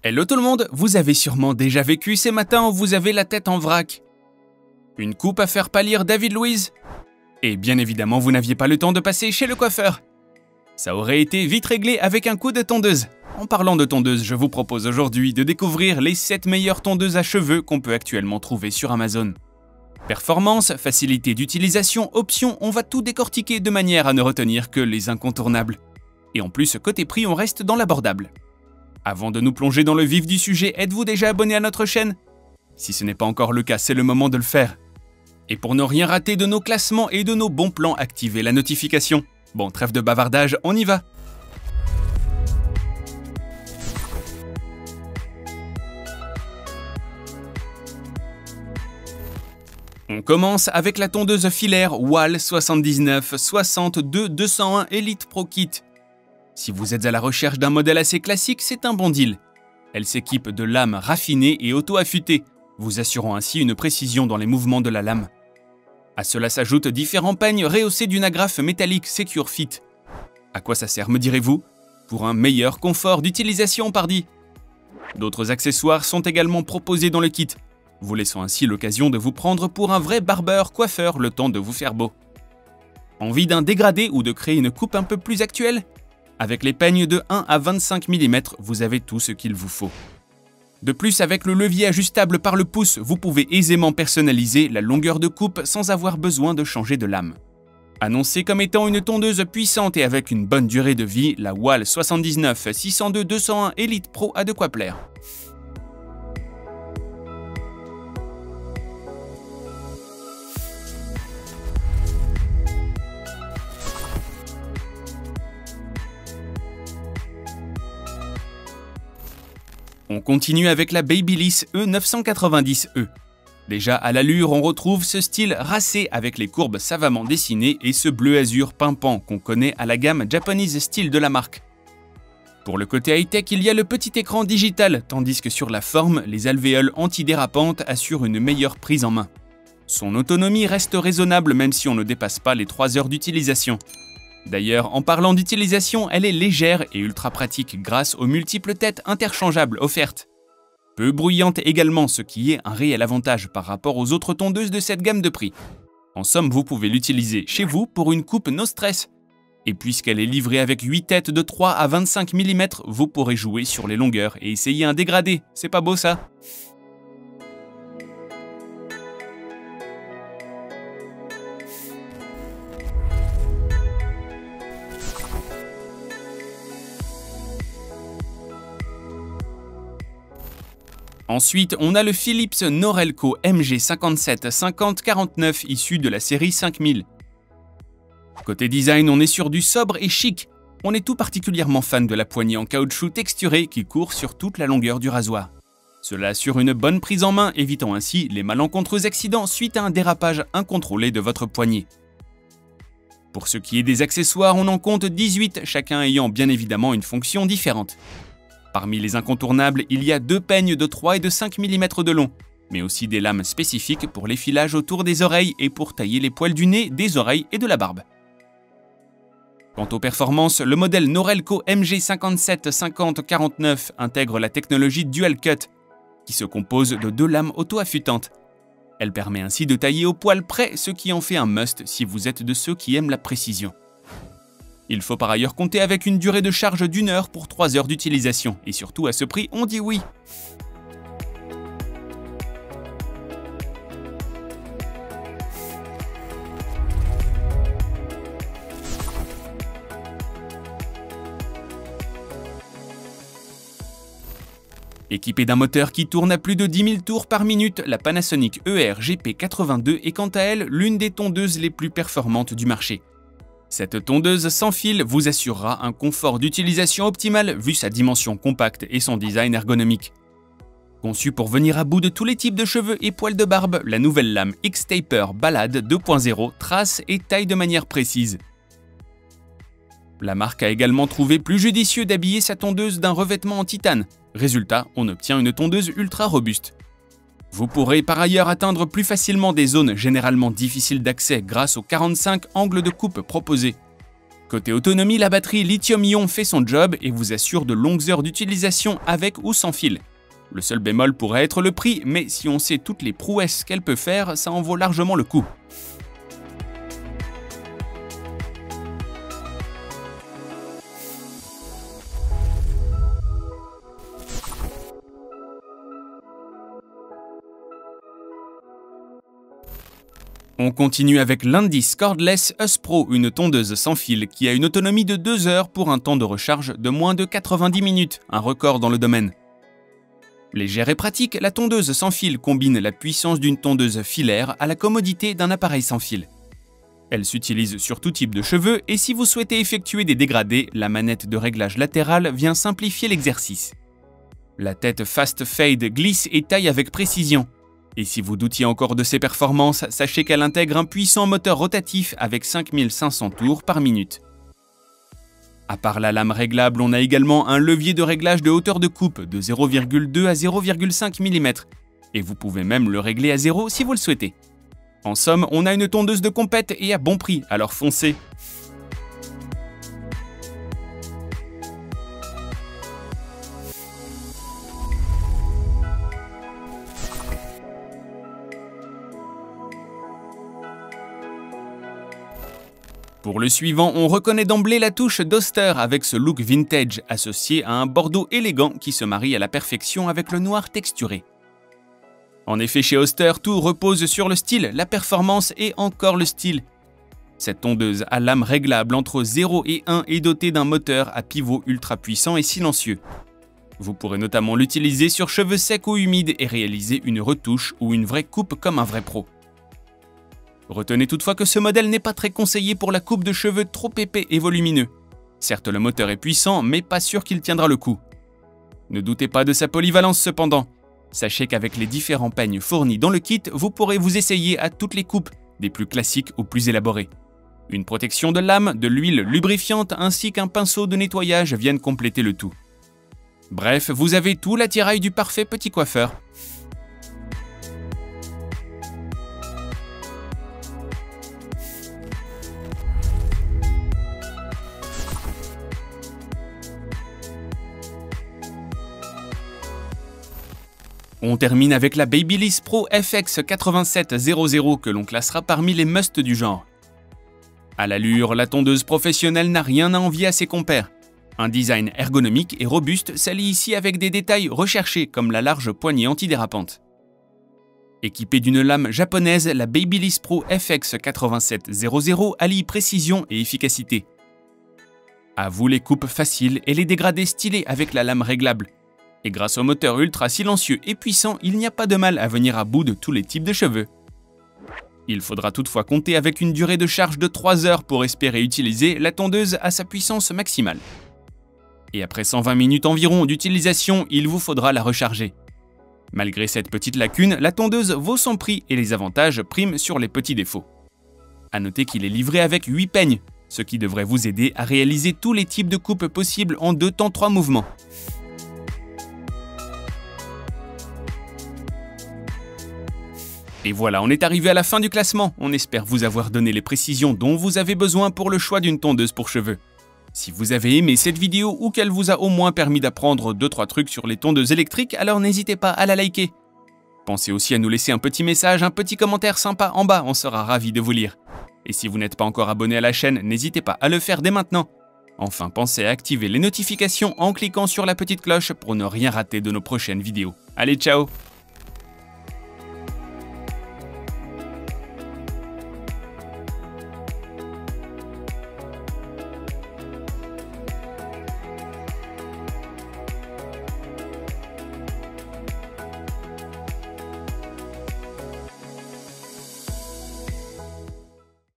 Hello tout le monde, vous avez sûrement déjà vécu ces matins où vous avez la tête en vrac. Une coupe à faire pâlir David Luiz? Et bien évidemment, vous n'aviez pas le temps de passer chez le coiffeur. Ça aurait été vite réglé avec un coup de tondeuse. En parlant de tondeuse, je vous propose aujourd'hui de découvrir les 7 meilleures tondeuses à cheveux qu'on peut actuellement trouver sur Amazon. Performance, facilité d'utilisation, options, on va tout décortiquer de manière à ne retenir que les incontournables. Et en plus, côté prix, on reste dans l'abordable. Avant de nous plonger dans le vif du sujet, êtes-vous déjà abonné à notre chaîne? Si ce n'est pas encore le cas, c'est le moment de le faire. Et pour ne rien rater de nos classements et de nos bons plans, activez la notification. Bon, trêve de bavardage, on y va! On commence avec la tondeuse filaire Wahl 79 62 201 Elite Pro Kit. Si vous êtes à la recherche d'un modèle assez classique, c'est un bon deal. Elle s'équipe de lames raffinées et auto-affûtées, vous assurant ainsi une précision dans les mouvements de la lame. À cela s'ajoutent différents peignes rehaussés d'une agrafe métallique Secure Fit. À quoi ça sert, me direz-vous? Pour un meilleur confort d'utilisation, pardi. D'autres accessoires sont également proposés dans le kit, vous laissant ainsi l'occasion de vous prendre pour un vrai barbeur-coiffeur le temps de vous faire beau. Envie d'un dégradé ou de créer une coupe un peu plus actuelle? Avec les peignes de 1 à 25 mm, vous avez tout ce qu'il vous faut. De plus, avec le levier ajustable par le pouce, vous pouvez aisément personnaliser la longueur de coupe sans avoir besoin de changer de lame. Annoncée comme étant une tondeuse puissante et avec une bonne durée de vie, la Wahl 79 602 201 Elite Pro a de quoi plaire. On continue avec la Babyliss E990E. Déjà à l'allure, on retrouve ce style racé avec les courbes savamment dessinées et ce bleu azur pimpant qu'on connaît à la gamme Japanese Style de la marque. Pour le côté high-tech, il y a le petit écran digital, tandis que sur la forme, les alvéoles antidérapantes assurent une meilleure prise en main. Son autonomie reste raisonnable même si on ne dépasse pas les 3 heures d'utilisation. D'ailleurs, en parlant d'utilisation, elle est légère et ultra pratique grâce aux multiples têtes interchangeables offertes. Peu bruyante également, ce qui est un réel avantage par rapport aux autres tondeuses de cette gamme de prix. En somme, vous pouvez l'utiliser chez vous pour une coupe no stress. Et puisqu'elle est livrée avec 8 têtes de 3 à 25 mm, vous pourrez jouer sur les longueurs et essayer un dégradé. C'est pas beau ça? Ensuite, on a le Philips Norelco MG57 5049 issu de la série 5000. Côté design, on est sur du sobre et chic. On est tout particulièrement fan de la poignée en caoutchouc texturé qui court sur toute la longueur du rasoir. Cela assure une bonne prise en main, évitant ainsi les malencontreux accidents suite à un dérapage incontrôlé de votre poignet. Pour ce qui est des accessoires, on en compte 18, chacun ayant bien évidemment une fonction différente. Parmi les incontournables, il y a 2 peignes de 3 et de 5 mm de long, mais aussi des lames spécifiques pour l'effilage autour des oreilles et pour tailler les poils du nez, des oreilles et de la barbe. Quant aux performances, le modèle Norelco MG57 5049 intègre la technologie Dual Cut, qui se compose de 2 lames auto-affûtantes. Elle permet ainsi de tailler au poil près, ce qui en fait un must si vous êtes de ceux qui aiment la précision. Il faut par ailleurs compter avec une durée de charge d'1 heure pour 3 heures d'utilisation, et surtout à ce prix, on dit oui. Équipée d'un moteur qui tourne à plus de 10 000 tours par minute, la Panasonic ER-GP82 est quant à elle l'une des tondeuses les plus performantes du marché. Cette tondeuse sans fil vous assurera un confort d'utilisation optimal vu sa dimension compacte et son design ergonomique. Conçue pour venir à bout de tous les types de cheveux et poils de barbe, la nouvelle lame X-Taper Ballade 2.0 trace et taille de manière précise. La marque a également trouvé plus judicieux d'habiller sa tondeuse d'un revêtement en titane. Résultat, on obtient une tondeuse ultra robuste. Vous pourrez par ailleurs atteindre plus facilement des zones généralement difficiles d'accès grâce aux 45 angles de coupe proposés. Côté autonomie, la batterie lithium-ion fait son job et vous assure de longues heures d'utilisation avec ou sans fil. Le seul bémol pourrait être le prix, mais si on sait toutes les prouesses qu'elle peut faire, ça en vaut largement le coup. On continue avec l'Indis Cordless US Pro, une tondeuse sans fil qui a une autonomie de 2 heures pour un temps de recharge de moins de 90 minutes, un record dans le domaine. Légère et pratique, la tondeuse sans fil combine la puissance d'une tondeuse filaire à la commodité d'un appareil sans fil. Elle s'utilise sur tout type de cheveux et si vous souhaitez effectuer des dégradés, la manette de réglage latérale vient simplifier l'exercice. La tête Fast Fade glisse et taille avec précision. Et si vous doutiez encore de ses performances, sachez qu'elle intègre un puissant moteur rotatif avec 5500 tours par minute. À part la lame réglable, on a également un levier de réglage de hauteur de coupe de 0,2 à 0,5 mm. Et vous pouvez même le régler à 0 si vous le souhaitez. En somme, on a une tondeuse de compète et à bon prix, alors foncez! Pour le suivant, on reconnaît d'emblée la touche d'Oster avec ce look vintage associé à un bordeaux élégant qui se marie à la perfection avec le noir texturé. En effet, chez Oster, tout repose sur le style, la performance et encore le style. Cette tondeuse à lame réglable entre 0 et 1 est dotée d'un moteur à pivot ultra puissant et silencieux. Vous pourrez notamment l'utiliser sur cheveux secs ou humides et réaliser une retouche ou une vraie coupe comme un vrai pro. Retenez toutefois que ce modèle n'est pas très conseillé pour la coupe de cheveux trop épais et volumineux. Certes, le moteur est puissant, mais pas sûr qu'il tiendra le coup. Ne doutez pas de sa polyvalence cependant. Sachez qu'avec les différents peignes fournis dans le kit, vous pourrez vous essayer à toutes les coupes, des plus classiques aux plus élaborées. Une protection de lame, de l'huile lubrifiante ainsi qu'un pinceau de nettoyage viennent compléter le tout. Bref, vous avez tout l'attirail du parfait petit coiffeur. On termine avec la Babyliss Pro FX8700 que l'on classera parmi les musts du genre. À l'allure, la tondeuse professionnelle n'a rien à envier à ses compères. Un design ergonomique et robuste s'allie ici avec des détails recherchés comme la large poignée antidérapante. Équipée d'une lame japonaise, la Babyliss Pro FX8700 allie précision et efficacité. À vous les coupes faciles et les dégradés stylés avec la lame réglable. Et grâce au moteur ultra silencieux et puissant, il n'y a pas de mal à venir à bout de tous les types de cheveux. Il faudra toutefois compter avec une durée de charge de 3 heures pour espérer utiliser la tondeuse à sa puissance maximale. Et après 120 minutes environ d'utilisation, il vous faudra la recharger. Malgré cette petite lacune, la tondeuse vaut son prix et les avantages priment sur les petits défauts. A noter qu'il est livré avec 8 peignes, ce qui devrait vous aider à réaliser tous les types de coupes possibles en 2 temps 3 mouvements. Et voilà, on est arrivé à la fin du classement. On espère vous avoir donné les précisions dont vous avez besoin pour le choix d'une tondeuse pour cheveux. Si vous avez aimé cette vidéo ou qu'elle vous a au moins permis d'apprendre 2-3 trucs sur les tondeuses électriques, alors n'hésitez pas à la liker. Pensez aussi à nous laisser un petit message, un petit commentaire sympa en bas, on sera ravis de vous lire. Et si vous n'êtes pas encore abonné à la chaîne, n'hésitez pas à le faire dès maintenant. Enfin, pensez à activer les notifications en cliquant sur la petite cloche pour ne rien rater de nos prochaines vidéos. Allez, ciao!